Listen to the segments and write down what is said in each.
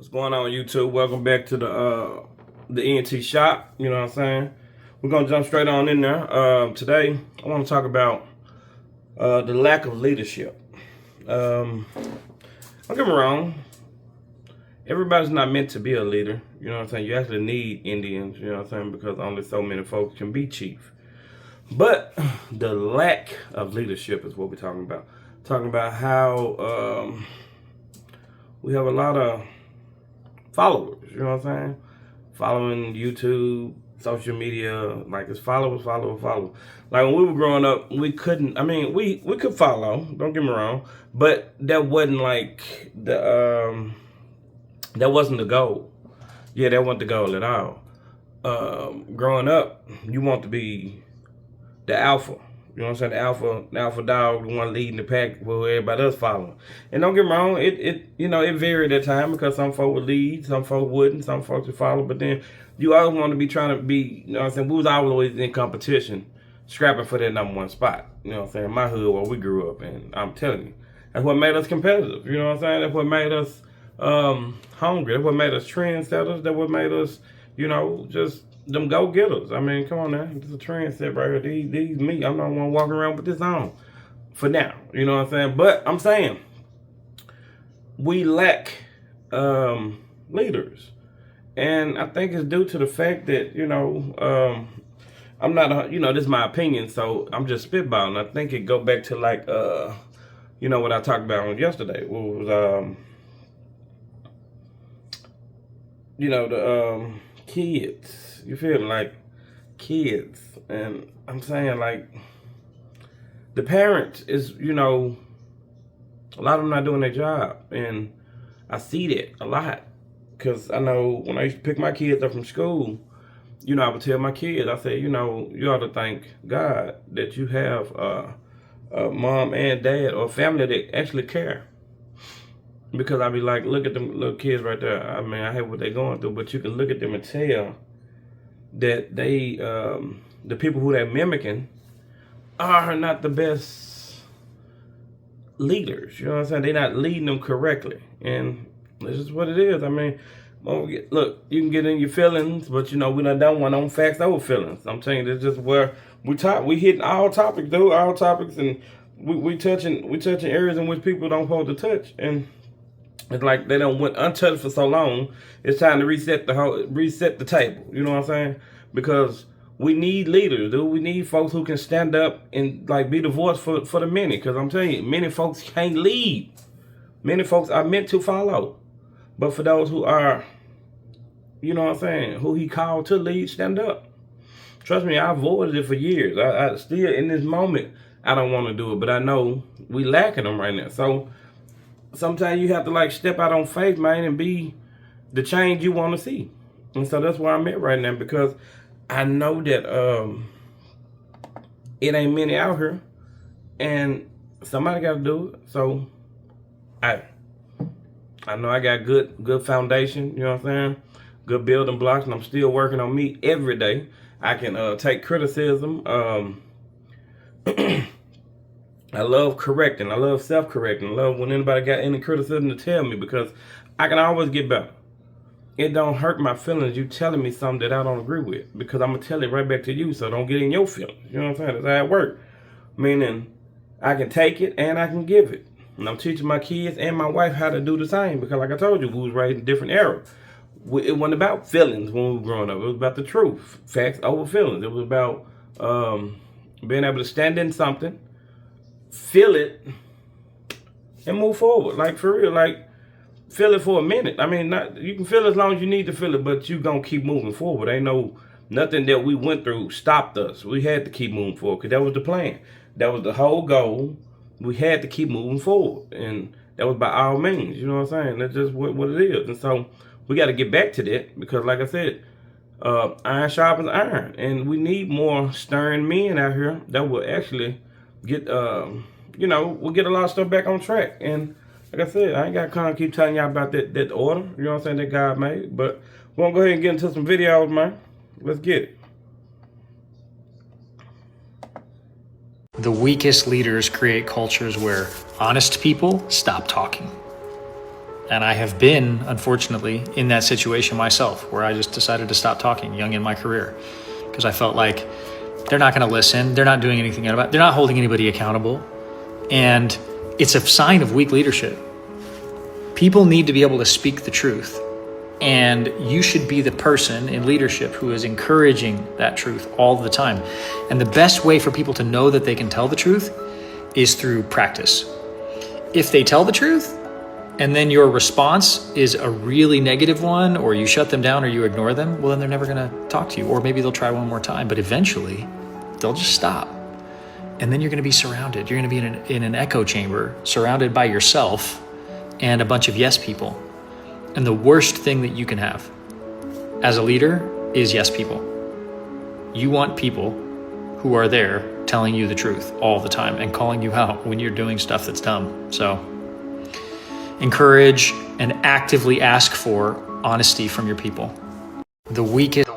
What's going on, YouTube? Welcome back to the ENT shop. You know what I'm saying? We're gonna jump straight on in there. Today, I want to talk about the lack of leadership. Don't get me wrong. Everybody's not meant to be a leader. You know what I'm saying? You actually need Indians. You know what I'm saying? Because only so many folks can be chief. But the lack of leadership is what we're talking about. Talking about how we have a lot of followers, you know what I'm saying? Following YouTube, social media, like it's followers. Like when we were growing up, we couldn't, we could follow, don't get me wrong, but that wasn't like that wasn't the goal. Yeah, that wasn't the goal at all. Growing up, you want to be the alpha. You know what I'm saying? The alpha dog, the one leading the pack with everybody else following. And don't get me wrong, it varied at times because some folks would lead, some folks wouldn't, some folks would follow. But then you always want to be trying to be, you know what I'm saying? We was always in competition, scrapping for that number one spot. You know what I'm saying? My hood where we grew up, and I'm telling you, that's what made us competitive. You know what I'm saying? That's what made us hungry. That's what made us trendsetters. That's what made us, just them go-getters. I mean, come on now. This is a trend set right here. These me. I'm not one walking around with this on. For now. You know what I'm saying? But I'm saying we lack leaders. And I think it's due to the fact that, I'm not, this is my opinion, so I'm just spitballing. I think it go back to like, what I talked about on yesterday. What was, the kids. You feel me? Like kids. And I'm saying like the parents is, a lot of them not doing their job. And I see that a lot. Because I know when I used to pick my kids up from school, I would tell my kids, I said, you ought to thank God that you have a mom and dad or family that actually care. Because I'd be like, look at them little kids right there. I mean, I hate what they're going through, but you can look at them and tell that they, the people who they're mimicking are not the best leaders. You know what I'm saying? They're not leading them correctly. And this is what it is. I mean, look, you can get in your feelings, but we done one on facts over feelings. I'm telling you, this is just where we hitting all topics, dude, all topics, and we touching areas in which people don't supposed to touch. And it's like they don't went untouched for so long. It's time to reset the table. You know what I'm saying? Because we need leaders, dude. We need folks who can stand up and like be the voice for the many. Because I'm telling you, many folks can't lead. Many folks are meant to follow. But for those who are, you know what I'm saying, who he called to lead, stand up. Trust me, I avoided it for years. I still, in this moment, I don't want to do it. But I know we lacking them right now. So sometimes you have to like step out on faith, man, and be the change you want to see. And so that's where I'm at right now, because I know that it ain't many out here, and somebody got to do it. So I know I got good foundation. You know what I'm saying? Good building blocks, and I'm still working on me every day. I can take criticism. I love correcting. I love self-correcting. I love when anybody got any criticism to tell me, because I can always get better. It don't hurt my feelings you telling me something that I don't agree with, because I'm going to tell it right back to you, so don't get in your feelings. You know what I'm saying? That's how it works. Meaning, I can take it and I can give it. And I'm teaching my kids and my wife how to do the same, because like I told you, we was raised in different eras. It wasn't about feelings when we were growing up. It was about the truth. Facts over feelings. It was about being able to stand in something, feel it, and move forward. Like, for real, like, feel it for a minute. I mean, you can feel as long as you need to feel it, but you gonna keep moving forward. Ain't nothing that we went through stopped us. We had to keep moving forward, because that was the plan. That was the whole goal. We had to keep moving forward, and that was by all means. You know what I'm saying? That's just what it is. And so we got to get back to that, because like I said, iron sharpens iron, and we need more stern men out here that will actually get, we'll get a lot of stuff back on track. And like I said, I ain't got to kind of keep telling y'all about that order, you know what I'm saying, that God made. But we're going to go ahead and get into some videos, man. Let's get it. The weakest leaders create cultures where honest people stop talking. And I have been, unfortunately, in that situation myself, where I just decided to stop talking young in my career, because I felt like they're not going to listen. They're not doing anything about it. They're not holding anybody accountable. And it's a sign of weak leadership. People need to be able to speak the truth. And you should be the person in leadership who is encouraging that truth all the time. And the best way for people to know that they can tell the truth is through practice. If they tell the truth and then your response is a really negative one, or you shut them down or you ignore them, well, then they're never going to talk to you. Or maybe they'll try one more time, but eventually they'll just stop. And then you're going to be surrounded. You're going to be in an echo chamber, surrounded by yourself and a bunch of yes people. And the worst thing that you can have as a leader is yes people. You want people who are there telling you the truth all the time and calling you out when you're doing stuff that's dumb. So encourage and actively ask for honesty from your people. The weakest.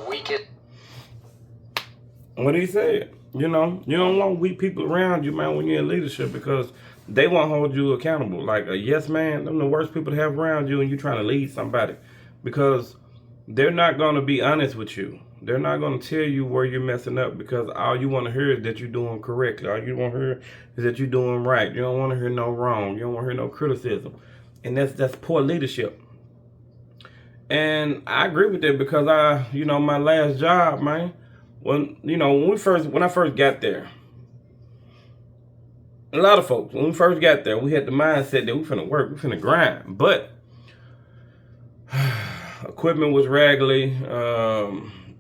What do you say? You know, you don't want weak people around you, man, when you're in leadership, because they won't hold you accountable. Like a yes man, them the worst people to have around you and you're trying to lead somebody, because they're not going to be honest with you. They're not going to tell you where you're messing up, because all you want to hear is that you're doing correctly. All you want to hear is that you're doing right. You don't want to hear no wrong. You don't want to hear no criticism. And that's poor leadership. And I agree with that, because my last job, man, when I first got there, a lot of folks, when we first got there, we had the mindset that we finna work, we finna grind. But equipment was raggedy,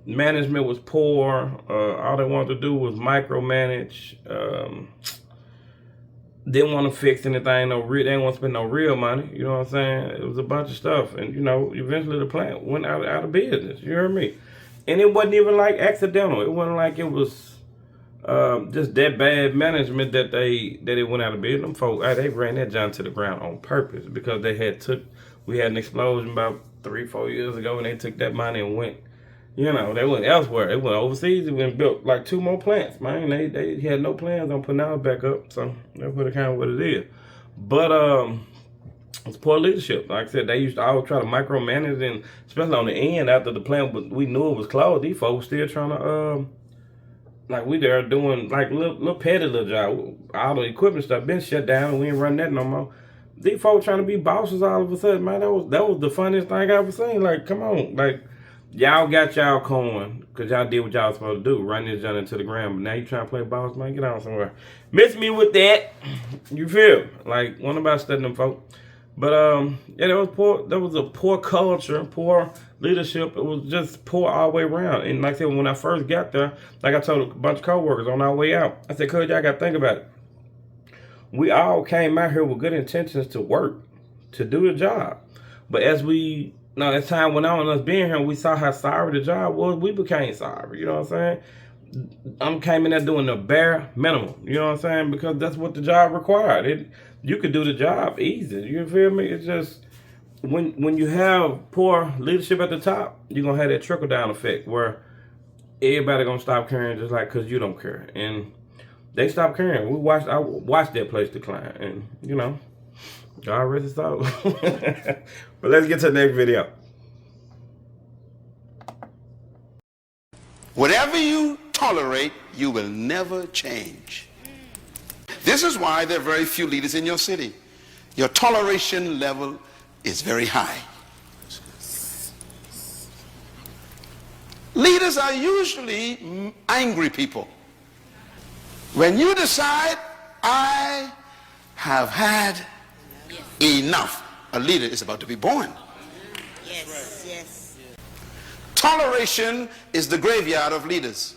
management was poor. All they wanted to do was micromanage. Didn't want to fix anything. They didn't want to spend no real money. You know what I'm saying? It was a bunch of stuff, and eventually the plant went out of business. You heard me? And it wasn't even like accidental. It wasn't like it was just that bad management that it went out of business. Them folks, they ran that junk to the ground on purpose, because we had an explosion about 3-4 years ago, and they took that money and went, they went elsewhere. They went overseas and went built like 2 more plants, man. They had no plans on putting ours back up, so that's kind of what it is. But it's poor leadership. Like I said, they used to always try to micromanage, and especially on the end after the plant we knew it was closed, these folks still trying to we there doing like little petty little job. All the equipment stuff been shut down, and we ain't running that no more. These folks trying to be bosses all of a sudden, man. That was the funniest thing I ever seen. Like, come on, like y'all got y'all coin because y'all did what y'all was supposed to do, run this junk into the ground. But now you trying to play boss, man. Get out somewhere. Miss me with that. You feel like one about studying them folks. But there was poor. There was a poor culture, poor leadership. It was just poor all the way around. And like I said, when I first got there, like I told a bunch of coworkers on our way out, I said, "Cuz, y'all got to think about it. We all came out here with good intentions to work, to do the job. But as time went on, us being here, we saw how sorry the job was. We became sorry. You know what I'm saying? Came in there doing the bare minimum. You know what I'm saying? Because that's what the job required. You could do the job easy. You feel me? It's just when you have poor leadership at the top, you're gonna have that trickle down effect where everybody gonna stop caring, just like because you don't care. And they stopped caring. I watched that place decline, and God rest his soul. But let's get to the next video. Whatever you tolerate, you will never change. This is why there are very few leaders in your city. Your toleration level is very high. Leaders are usually angry people. When you decide, I have had enough, a leader is about to be born. Yes, yes. Toleration is the graveyard of leaders.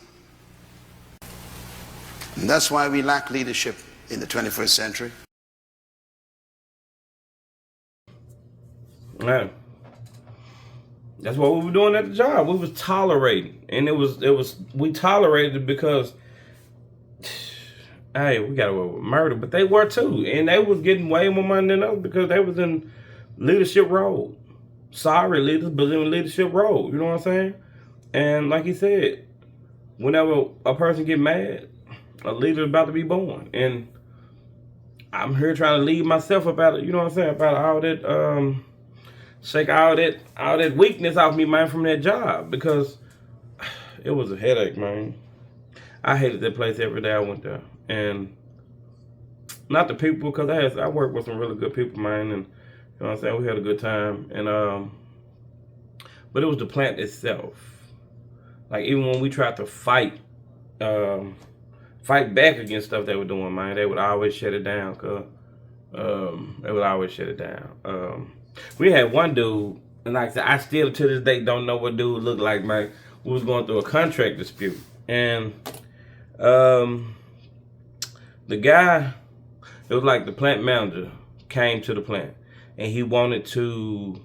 And that's why we lack leadership in the 21st century. Man, that's what we were doing at the job. We was tolerating, and we tolerated it because, hey, we got away with murder, but they were too, and they was getting way more money than us because they was in leadership role. Sorry, leaders, but in leadership role. You know what I'm saying? And like he said, whenever a person get mad, a leader is about to be born, and I'm here trying to lead myself about it. You know what I'm saying? About all that shake all that weakness off me, man, from that job, because it was a headache, man. I hated that place every day I went there, and not the people, because I worked with some really good people, man, and you know what I'm saying, we had a good time, and but it was the plant itself. Like, even when we tried to fight back against stuff they were doing, man, they would always shut it down, cause they would always shut it down. We had one dude, and like I said, I still to this day don't know what dude looked like, man. We was going through a contract dispute, and the guy, it was like the plant manager came to the plant, and he wanted to,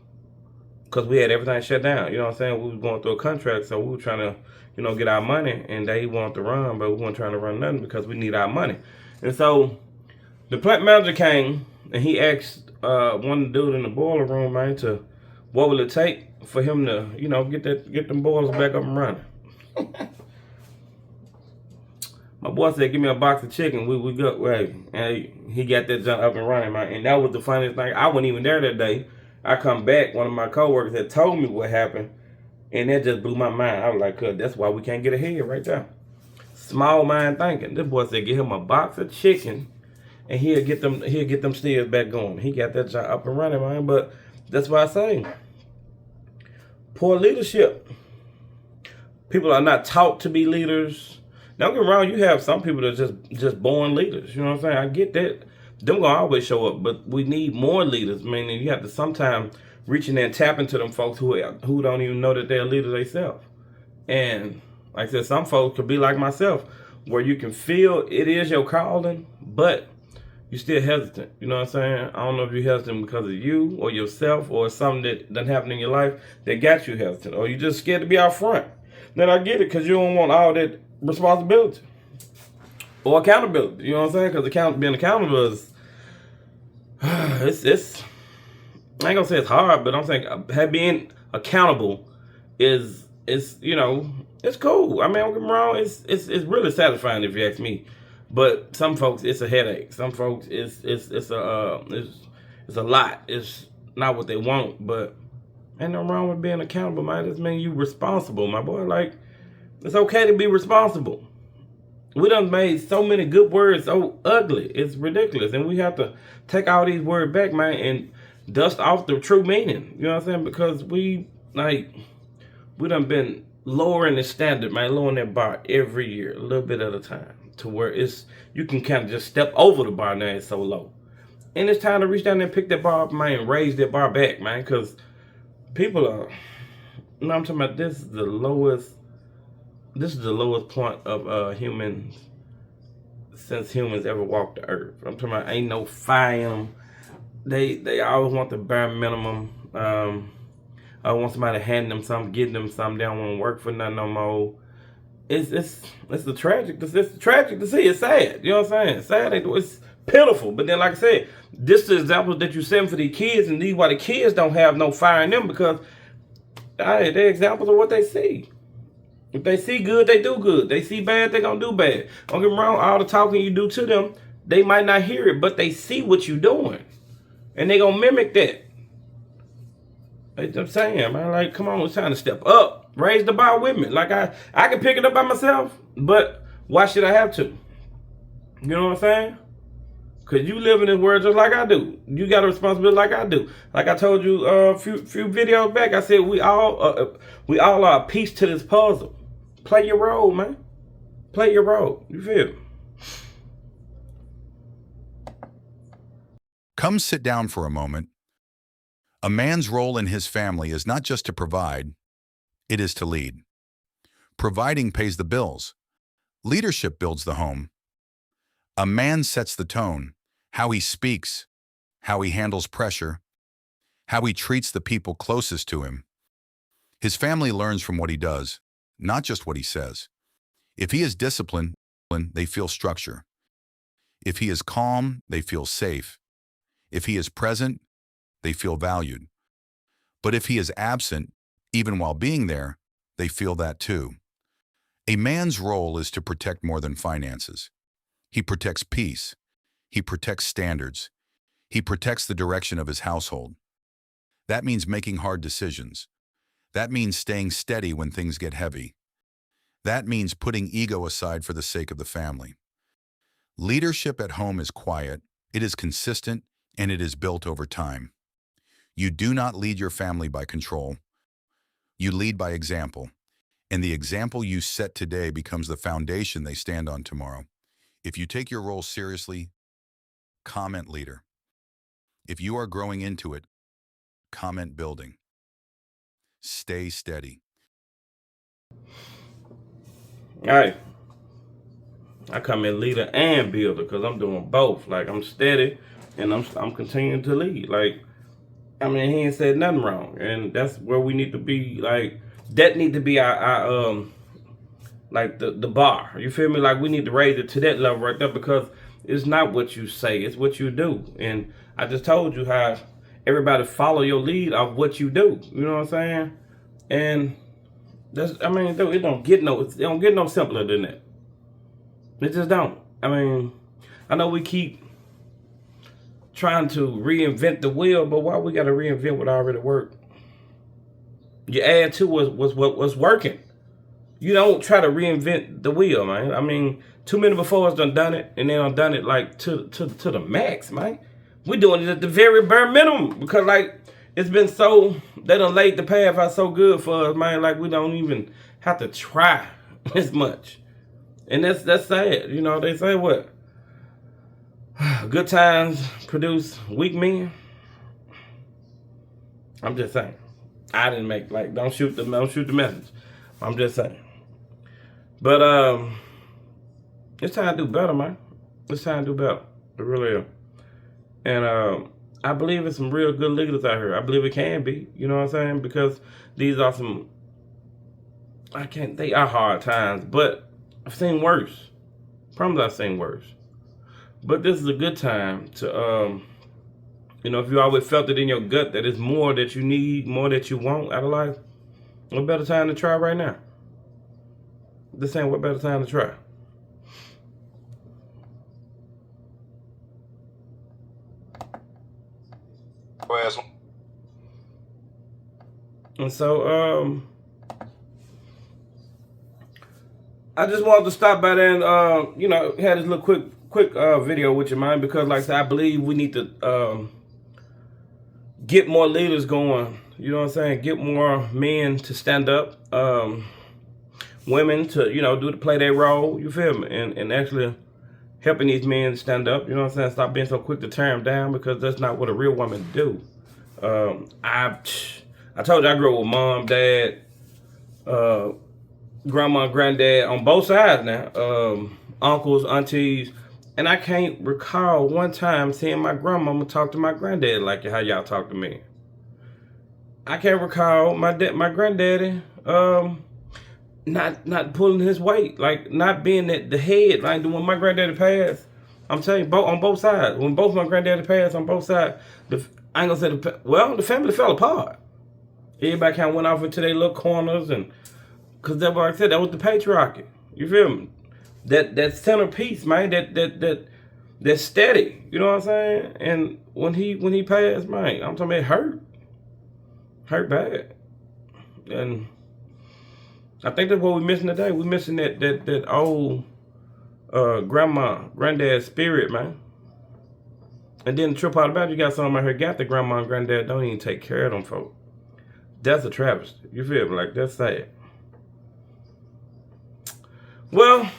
because we had everything shut down, you know what I'm saying? We was going through a contract, so we were trying to, you know, get our money, and they wanted to run, but we weren't trying to run nothing because we need our money. And so the plant manager came, and he asked one of the dude in the boiler room, man, to what will it take for him to, you know, get them boilers back up and running. My boy said, "Give me a box of chicken." We go, right, and he got that junk up and running, man. And that was the funniest thing. I wasn't even there that day. I come back, one of my coworkers had told me what happened, and that just blew my mind. I was like, "Cuz that's why we can't get ahead right there." Small mind thinking. This boy said, "Get him a box of chicken, and he'll get them steers back going." He got that junk up and running, man. But that's why I say, poor leadership. People are not taught to be leaders. Don't get me wrong, you have some people that are just born leaders. You know what I'm saying? I get that. Them gonna always show up, but we need more leaders. I mean, you have to sometimes reach in there and tap into them folks who don't even know that they're a leader themselves. And like I said, some folks could be like myself, where you can feel it is your calling, but you're still hesitant. You know what I'm saying? I don't know if you're hesitant because of you or yourself or something that happened in your life that got you hesitant, or you're just scared to be out front. Then I get it, because you don't want all that responsibility or accountability. You know what I'm saying? Because being accountable is it's I ain't gonna say it's hard, but I'm saying being accountable is you know, it's cool. I mean, don't get me wrong, it's really satisfying if you ask me. But some folks, it's a headache. Some folks, it's a lot. It's not what they want, but ain't no wrong with being accountable, man. This means you responsible, my boy. Like, it's okay to be responsible. We done made so many good words so ugly. It's ridiculous. And we have to take all these words back, man, and dust off the true meaning. You know what I'm saying? Because we done been lowering the standard, man, lowering that bar every year, a little bit at a time, to where you can kind of just step over the bar now. It's so low. And it's time to reach down there and pick that bar up, man, and raise that bar back, man, because people are, you know, I'm talking about, this is the lowest point of humans since humans ever walked the earth. I'm talking about, ain't no fire in them. They always want the bare minimum. I want somebody to hand them something, give them something. They don't want to work for nothing no more. It's tragic. It's tragic to see. It's sad. You know what I'm saying? It's sad. It's pitiful. But then, like I said, this is the examples that you're setting for these kids, and these why the kids don't have no fire in them, because they're examples of what they see. If they see good, they do good. They see bad, they gonna do bad. Don't get me wrong, all the talking you do to them, they might not hear it, but they see what you're doing. And they gonna mimic that. I'm saying, man, like, come on, it's time to step up. Raise the bar with me. Like, I can pick it up by myself, but why should I have to? You know what I'm saying? Because you live in this world just like I do. You got a responsibility like I do. Like I told you a few videos back, I said we all are a piece to this puzzle. Play your role, man. Play your role. You feel? Come sit down for a moment. A man's role in his family is not just to provide, it is to lead. Providing pays the bills. Leadership builds the home. A man sets the tone, how he speaks, how he handles pressure, how he treats the people closest to him. His family learns from what he does, not just what he says. If he is disciplined, they feel structure. If he is calm, they feel safe. If he is present, they feel valued. But if he is absent, even while being there, they feel that too. A man's role is to protect more than finances. He protects peace. He protects standards. He protects the direction of his household. That means making hard decisions. That means staying steady when things get heavy. That means putting ego aside for the sake of the family. Leadership at home is quiet, it is consistent, and it is built over time. You do not lead your family by control. You lead by example. And the example you set today becomes the foundation they stand on tomorrow. If you take your role seriously, comment leader. If you are growing into it, comment building. Stay steady. All right. I come in leader and builder because I'm doing both. Like, I'm steady and I'm continuing to lead. Like, I mean, he ain't said nothing wrong, and that's where we need to be. Like, that need to be our like the bar. You feel me? Like, we need to raise it to that level right there, because it's not what you say, it's what you do. And I just told you how everybody follow your lead of what you do. You know what I'm saying? And that's, I mean, it don't get no simpler than that. It just don't. I mean, I know we keep trying to reinvent the wheel, but why we got to reinvent what already worked? You add to what's working. You don't try to reinvent the wheel, man. I mean, too many before us done it, and they done it like to the max, man. We doing it at the very bare minimum, because like it's been so, they done laid the path out so good for us, man. Like, we don't even have to try as much, and that's sad. You know, they say what? Good times produce weak men. I'm just saying. I didn't make, like, don't shoot the message. I'm just saying. But it's time to do better, man. It's time to do better. It really is. And I believe it's some real good leaders out here. I believe it can be. You know what I'm saying? Because these are some, they are hard times, but I've seen worse. Promise I've seen worse. But this is a good time to, you know, if you always felt it in your gut that it's more that you need, more that you want out of life, what better time to try right now? This ain't what better time to try. And so, I just wanted to stop by there and, you know, had this little quick video with you, man, because like I said, I believe we need to get more leaders going. You know what I'm saying? Get more men to stand up, women to, you know, play their role. You feel me? And actually helping these men stand up. You know what I'm saying? Stop being so quick to tear them down, because that's not what a real woman do. I told you I grew up with mom, dad, grandma, granddad on both sides now, uncles, aunties. And I can't recall one time seeing my grandmama talk to my granddad like how y'all talk to me. I can't recall my granddaddy not pulling his weight, like not being at the head. Like when my granddaddy passed, I'm telling you, on both sides. When both my granddaddy passed on both sides, I ain't gonna say the family fell apart. Everybody kind of went off into their little corners, and because that's what I said, that was the patriarchy. You feel me? That centerpiece, man, that's steady. You know what I'm saying? And when he passed, man, I'm talking about it hurt bad. And I think that's what we're missing today. We're missing that old grandma, granddad spirit, man. And then the trip out about it, you got something out here got the grandma and granddad don't even take care of them folk. That's a travesty. You feel me? Like, that's sad. Well,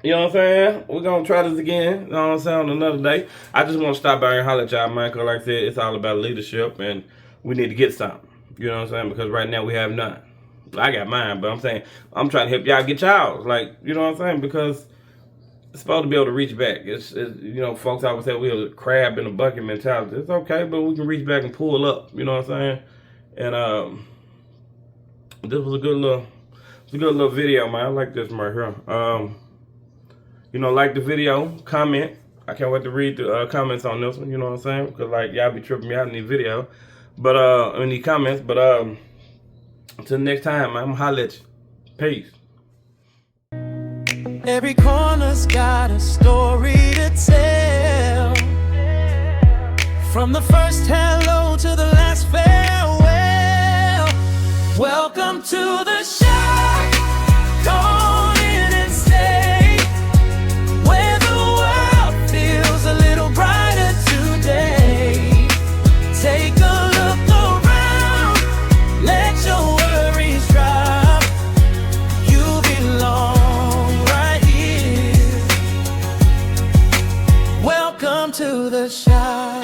you know what I'm saying? We're going to try this again. You know what I'm saying? On another day. I just want to stop by and holler at y'all, man. Because like I said, it's all about leadership. And we need to get something. You know what I'm saying? Because right now we have none. I got mine. But I'm saying, I'm trying to help y'all get y'all's. Like, you know what I'm saying? Because it's supposed to be able to reach back. It's you know, folks always say we're a crab in a bucket mentality. It's okay, but we can reach back and pull up. You know what I'm saying? And this was a good little video, man. I like this one right here. You know, like the video, comment. I can't wait to read the comments on this one. You know what I'm saying? Because like y'all be tripping me out in the video, but in the comments. But until next time, man, I'm gonna holler at you. Peace. Every corner's got a story to tell. From the first hello to the last farewell. Welcome to the shack. Come in and stay, where the world feels a little brighter today. Take a look around, let your worries drop. You belong right here. Welcome to the shop.